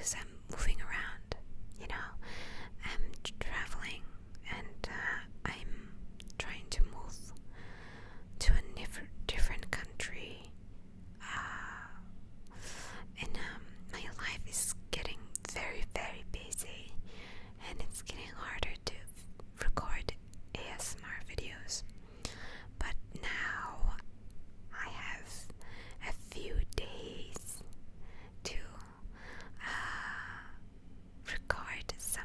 because I'm moving around, you know. I'm traveling, and I'm trying to move to a different country. And my life is getting very, very busy, and it's getting harder to record ASMR videos. But now I have a few days to record some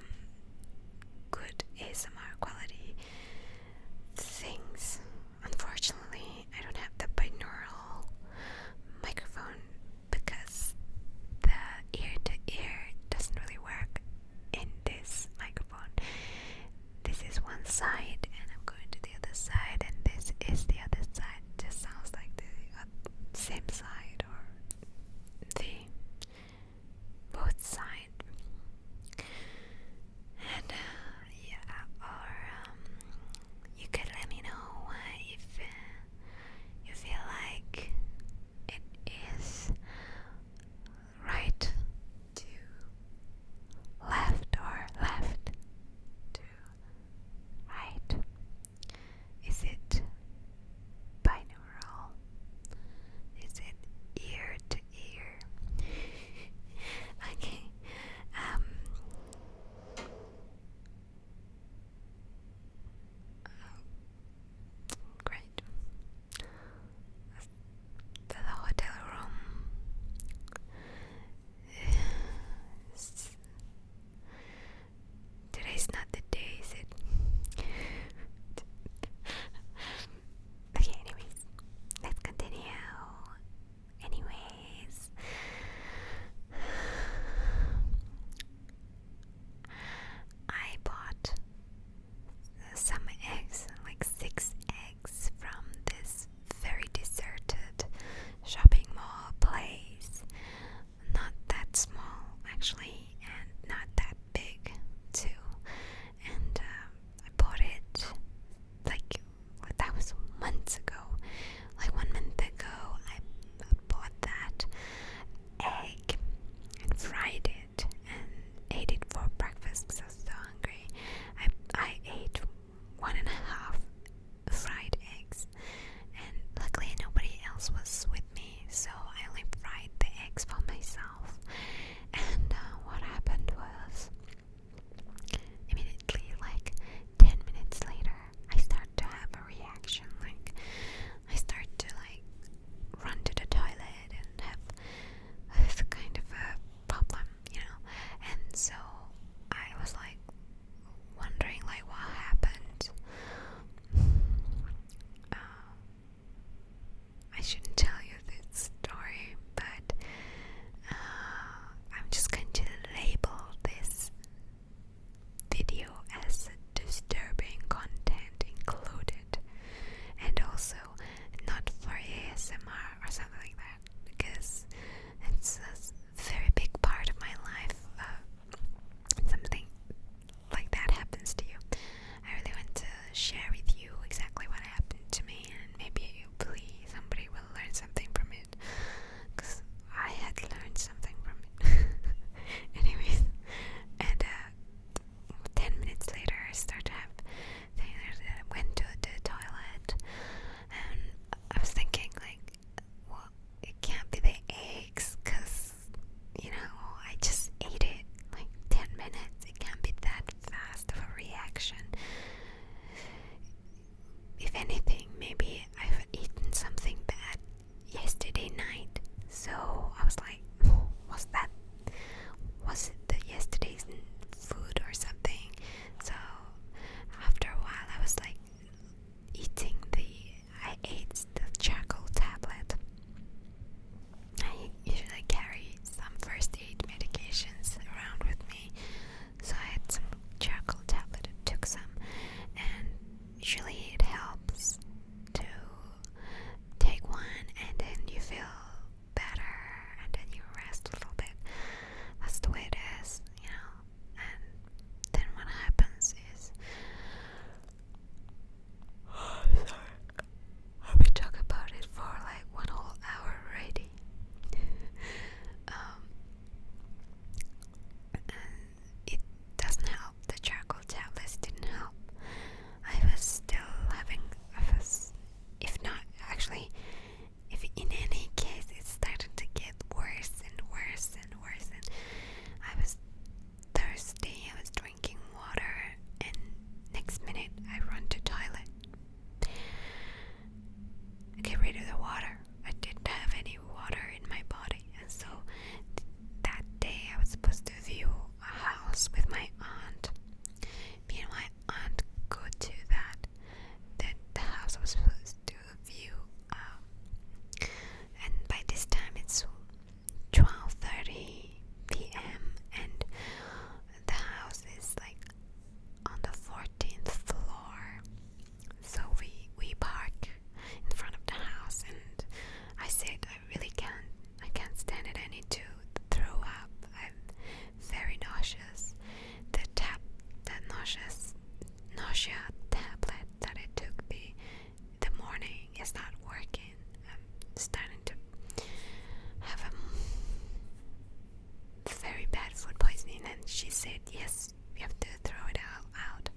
yes, you have to throw it all out.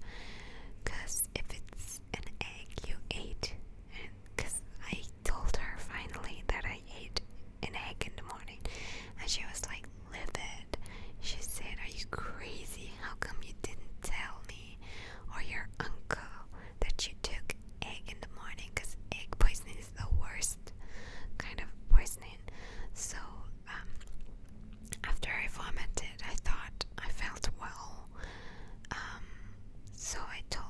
Because if it's an egg you ate, because I told her finally that I ate an egg in the morning, and she was like livid. She said, "Are you crazy? How come you didn't tell me or your uncle that you took egg in the morning?" Because egg poisoning is the worst kind of poisoning. So after I vomited, I thought I felt well. So I told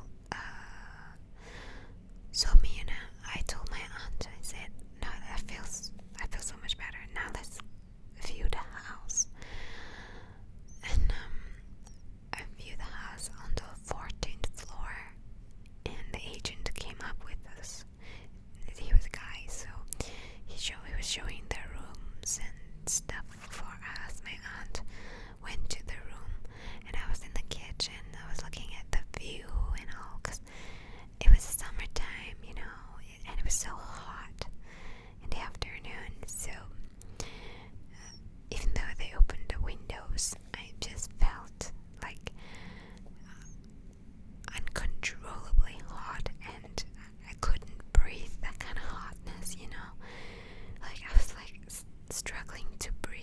I told my aunt. I said, "No, I feel so much better. Now let's view the house." And I viewed the house on the 14th floor, and the agent came up with us. He was a guy, so he was showing the rooms and stuff for us. My aunt went to the room, and I was in the kitchen. I was looking at the view and all, because it was summertime, and it was so hot in the afternoon. So even though they opened the windows, I just felt like uncontrollably hot, and I couldn't breathe. That kind of hotness, like I was like struggling to breathe.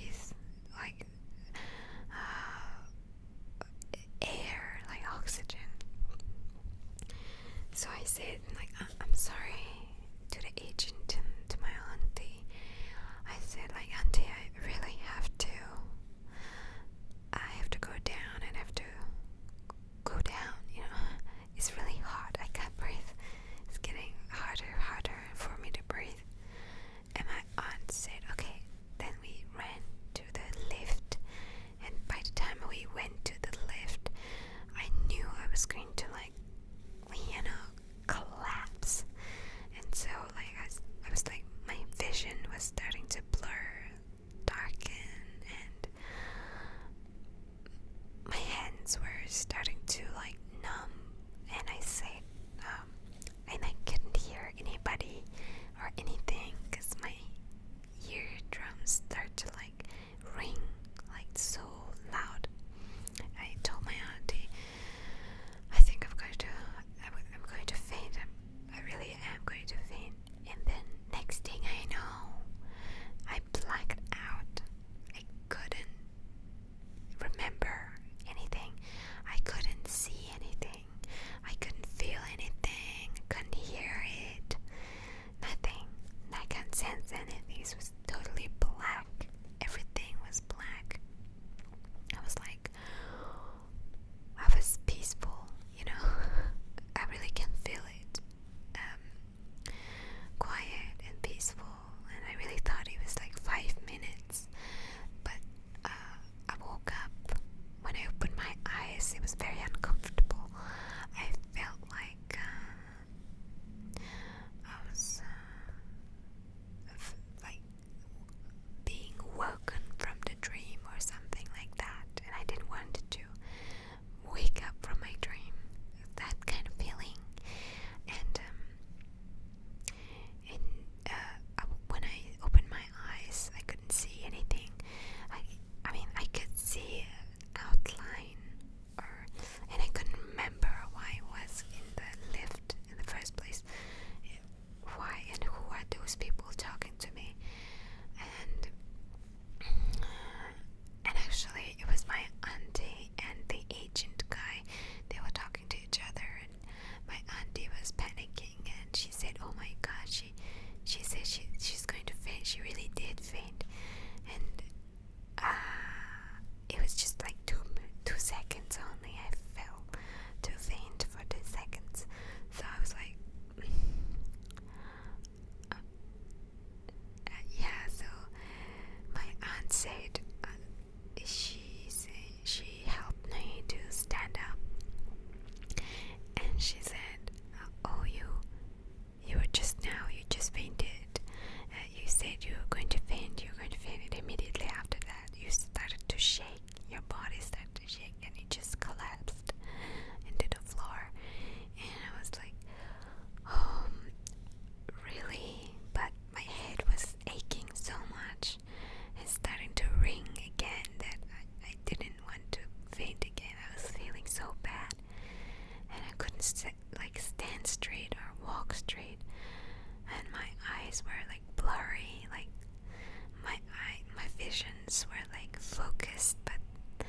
visions were like focused, but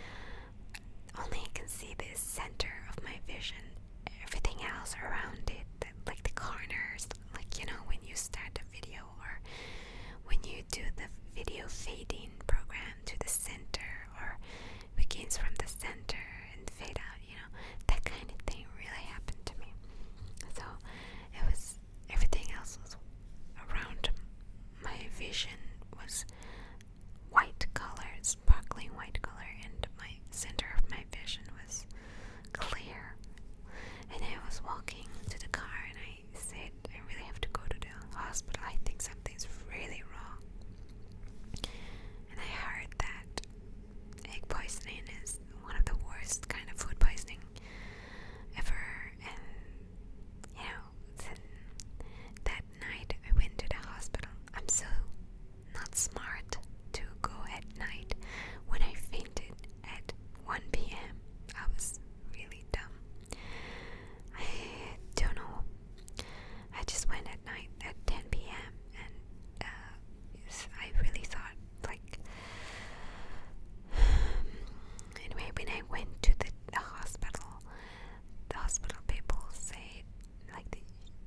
only I can see the center of my vision. Everything else around it, like the corners, like when you start a video or when you do the video fading program to the center, or begins from the center and fade out, that kind of thing really happened to me. So it was, everything else was around my vision was white color, sparkling white color, and my center of my vision was clear. And I was walking to the car and I said, I really have to go to the hospital. I think something's really wrong. And I heard that egg poisoning is one of the worst kind of food poisoning ever. And then that night I went to the hospital. I'm so not smart to go at night. When I fainted at 1 p.m. I was really dumb. I don't know. I just went at night at 10 p.m. and I really thought, like, anyway, when I went to the hospital people said, like,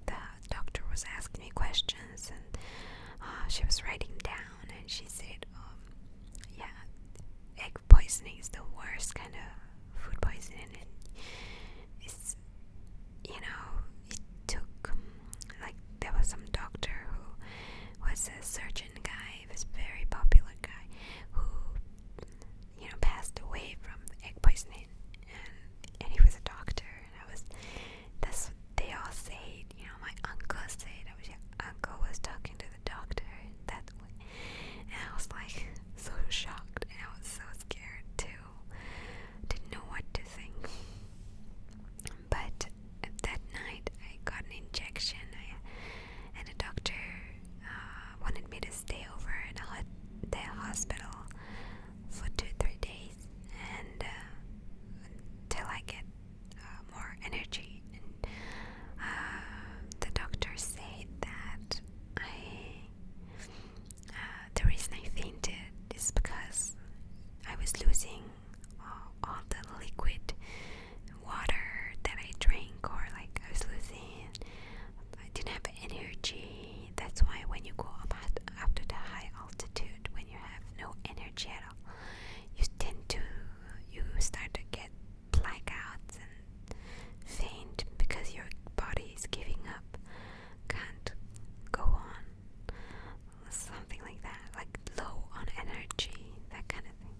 the doctor was asking me questions, and she was writing down, and she said, yeah, egg poisoning is the worst kind of food poisoning, and it's, it took, like, there was some doctor who was a surgeon guy, he was a very popular guy, who, passed away from egg poisoning, and he was a doctor, and that's what they all said, my uncle said, uncle was talking to the doctor that way, and I was like so shocked, and I was so scared too, didn't know what to think. But that night I got an injection, and the doctor wanted me to stay over in the hospital for 2-3 days, and until I get more energy. And the doctor said that the reason I fainted is because I was losing all the liquid water that I drank, or like I was losing, I didn't have energy. That's why when you go up after the high altitude, when you have no energy at all, you start to get blackouts and faint because your body is giving up, can't go on, something like that, like low on energy, that kind of thing.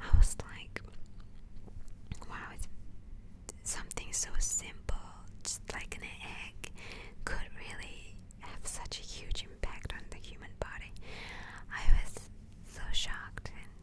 I was like, wow, it's something so simple, just like an egg, could really have such a huge impact on the human body. I was so shocked, and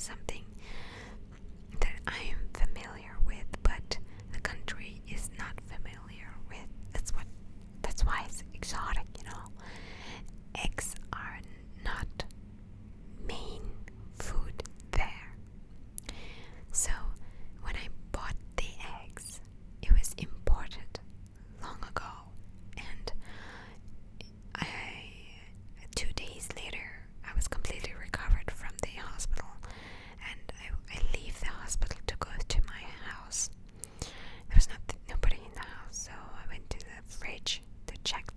something that I am familiar with, but the country is not familiar with. That's why it's exotic, Eggs are not main food there. So when I bought the eggs, it was imported long ago, and 2 days later I was completely recovered from the hospital, and I leave the hospital to go to my house. There was nobody in the house, so I went to the fridge to check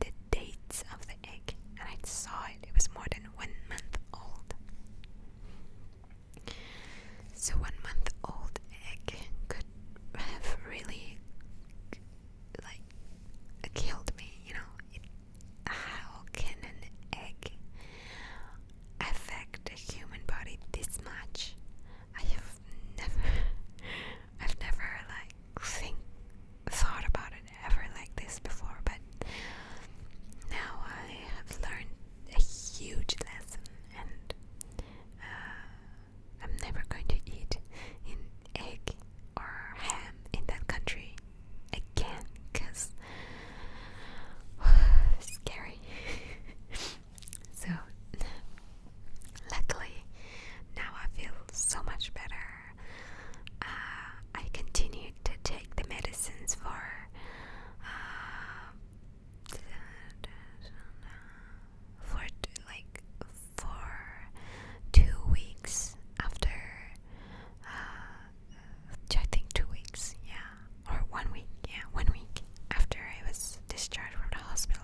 the dates of the egg, and I saw it was more than 1 month old. So 1 month old egg could have really killed me, how can an egg affect the human body this much? I've never thought about it ever like this before, but now I have learned a huge lesson, and I'm never going to eat an egg or ham in that country again, because it's scary. So luckily now I feel so much better. I continued to take the medicines for 2 weeks after I think 2 weeks, or 1 week, 1 week after I was discharged from the hospital,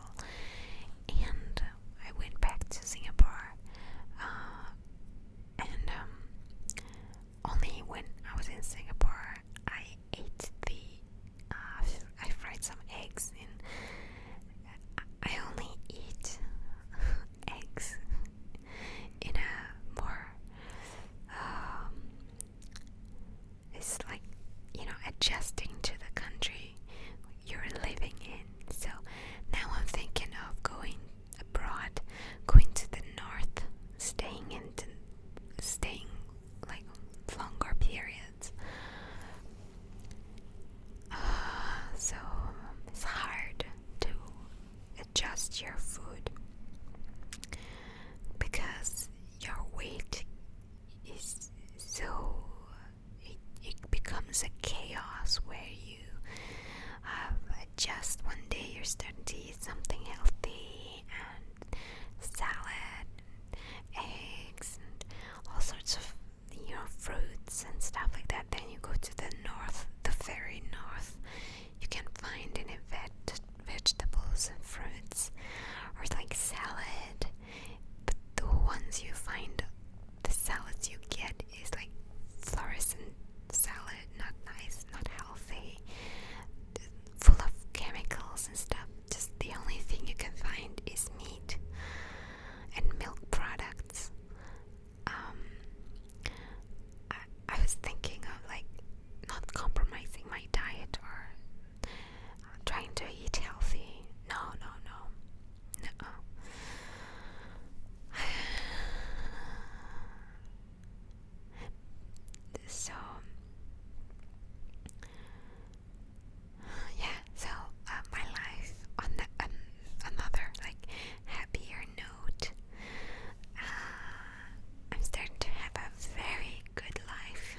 and I went back to Singapore, and only when I was in Singapore I ate I fried some eggs, and I only eat eggs in a more it's like adjusting to the country you're living in. So now I'm thinking of going abroad, going to the north, staying like longer periods. So it's hard to adjust your food because your weight is so it becomes a chaos where you adjust. One day you're starting to eat something healthy and salad, and eggs, and all sorts of fruits and stuff like that. Then you go to the north, the very north. You can find any vegetables and fruits, or like salad. But the ones you find, the salads you get is like fluorescent salad, not nice, not healthy, full of chemicals and stuff. Just the only thing you can find is meat and milk products. I was thinking of not compromising my diet or trying to eat healthy. No. So my life on another happier note. I'm starting to have a very good life.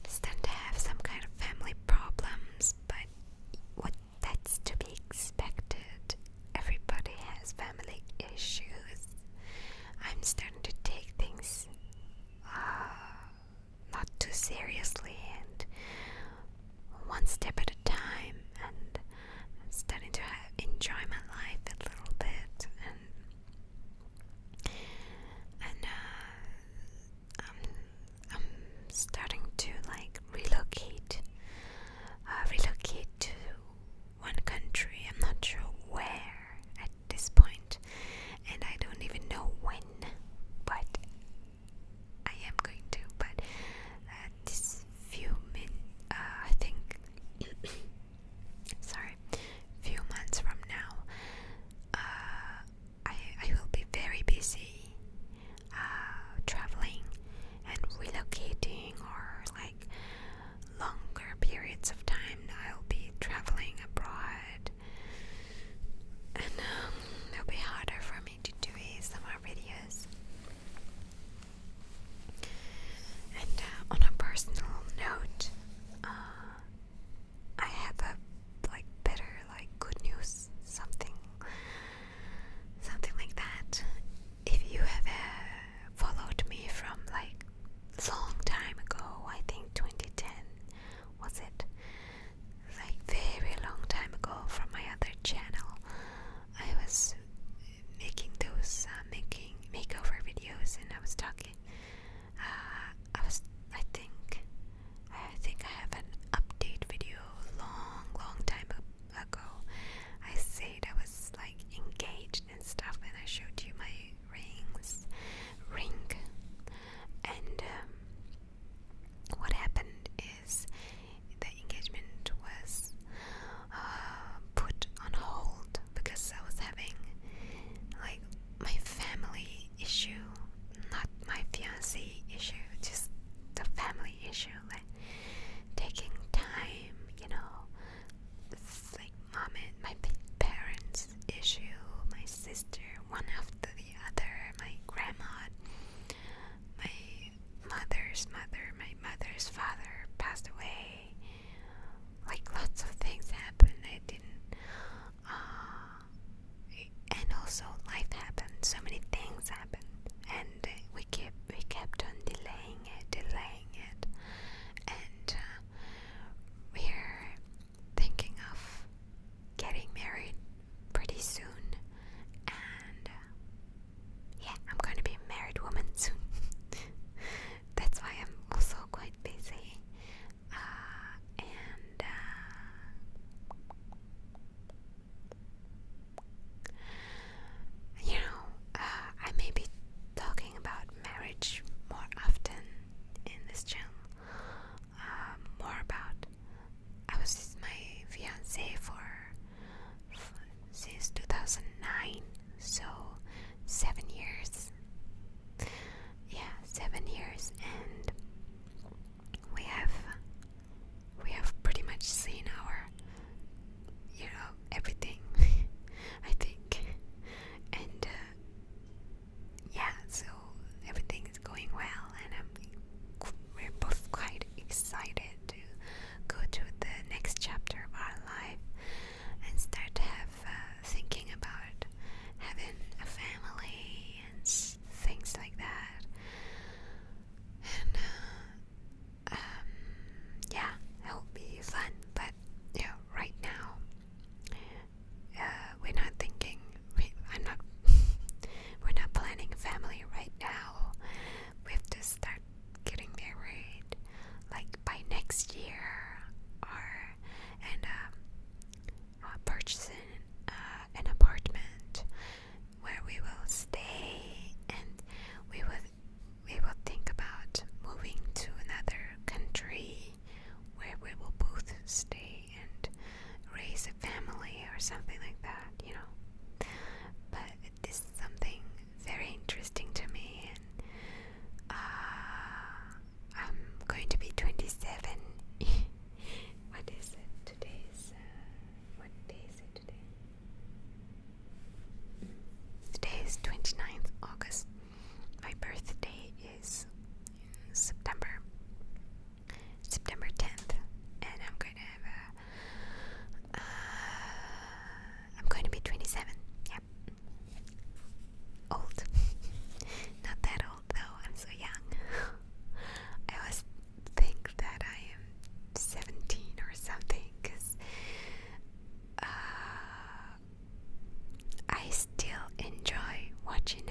Starting to have some kind of family problems, but that's to be expected. Everybody has family issues. I'm starting to take things not too seriously, and one step at a time, and I'm starting to enjoy my life a little bit, and I'm starting to relocate to one country. I'm not sure where at this point, and I don't even know when, but I am going to. But this few I think so many things happened, and we kept on delaying it, and we're thinking of getting married pretty soon, and yeah, I'm going to be a married woman soon. That's why I'm also quite busy, and I may be talking about marriage more often in this channel. More about, I was with my fiance since 2009, so 7 years. Yeah, 7 years, and we have pretty much seen our, everything. I think, and yeah, so everything is going well, and we're both quite excited to go to the next chapter of our life and start to have thinking about having a family and things like that. And yeah, that will be fun. But right now, we're not thinking. I'm not. We're not planning a family right now. We have to start getting married, like by next year, and purchasing an apartment where we will stay, and we will think about moving to another country where we will both stay and raise a family or something like that. But this is something very interesting to me, and I'm going to be 27. What is it? What day is it today? Today is 29th August. My birthday is September 10th, and I'm going to have I'm going to be 27. Yep. Old. Not that old though, I'm so young. I always think that I am 17 or something, because I still enjoy watching